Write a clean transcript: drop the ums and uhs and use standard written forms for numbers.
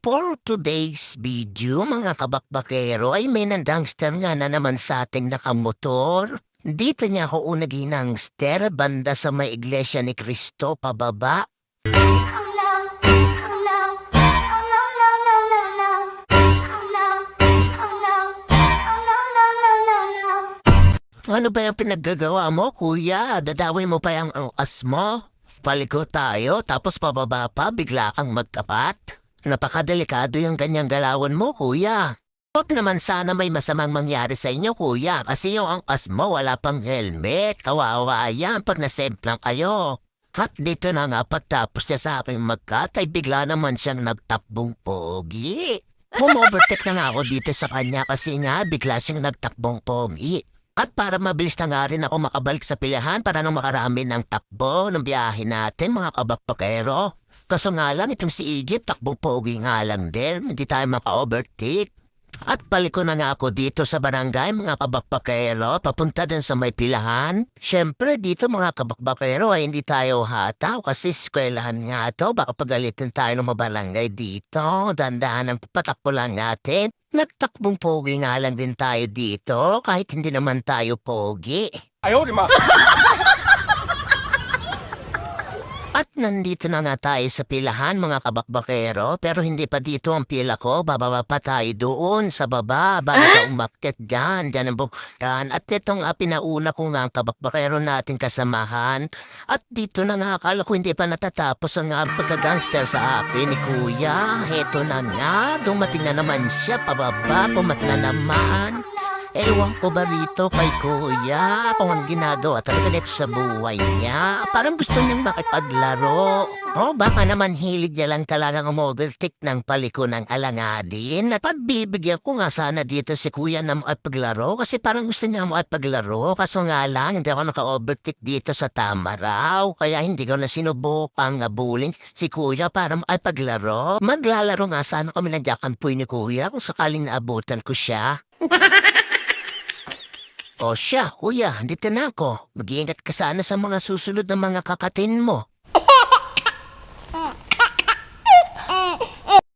For today's video mga kabakbakero ay may nandangster nga na naman sa ating nakamotor. Dito niya ako unagingangster banda sa may iglesia ni Cristo pababa. Oh no, oh no, oh no, no, no, no, no. Oh no, oh no, oh no, no, no, no, no. Ano ba yung pinaggagawa mo, kuya? Dadawin mo pa yung as mo? Paliko tayo tapos pababa pa bigla kang magtapat? Napakadelikado yung ganyang galawan mo, kuya. Huwag naman sana may masamang mangyari sa inyo, kuya, kasi yung angkas mo wala pang helmet. Kawawa yan pag nasemplang kayo. At dito na nga pagtapos niya sa aking magkat ay bigla naman siyang nagtakbong pogi. Humovertake na nga ako dito sa kanya kasi nga bigla siyang nagtakbong pogi. At para mabilis na nga rin ako makabalik sa pilihan para nang makarami ng takbo ng biyahe natin mga kabakbakero. Kaso nga lang itong si Egypt takbong pogi nga lang din, hindi tayo maka-overtake. At paliko na nga ako dito sa barangay mga kabakbakero, papunta din sa may pilahan. Siyempre dito mga kabakbakero ay hindi tayo hataw kasi eskwelahan nga to. Baka pagalitin tayo ng mabarangay dito. Dandahan ang patakbo lang natin. Nagtakbong pogi nga lang din tayo dito kahit hindi naman tayo pogi. At nandito na nga tayo sa pilahan mga kabakbakero pero hindi pa dito ang pila ko. Bababa pa tayo doon sa baba bago ka umakyat dyan. Dyan ang bukan. At itong pinauna ko nga ang kabakbakero natin kasamahan. At dito na nga akala ko hindi pa natatapos ang pagka-gangster sa akin ni Kuya. Heto na nga. Dumating na naman siya pababa. Pumat na naman. Ewan ko ba rito kay Kuya kung ang ginagawa talaga nito sa buhay niya. Parang gusto niyang makipaglaro. O baka naman hilig niya lang talagang umovertake ng paliko ng alangadin. At pagbibigyan ko nga sana dito si Kuya na makipaglaro kasi parang gusto niya makipaglaro. Kaso nga lang hindi ako naka-overtake dito sa tama raw. Kaya hindi ko na sinubukang ngabulin si Kuya para makipaglaro. Maglalaro nga sana kami ng jakampoy ni Kuya kung sakaling naabutan ko siya. O siya, kuya, dito na ako. Mag-iingat ka sana sa mga susunod na mga kakatin mo.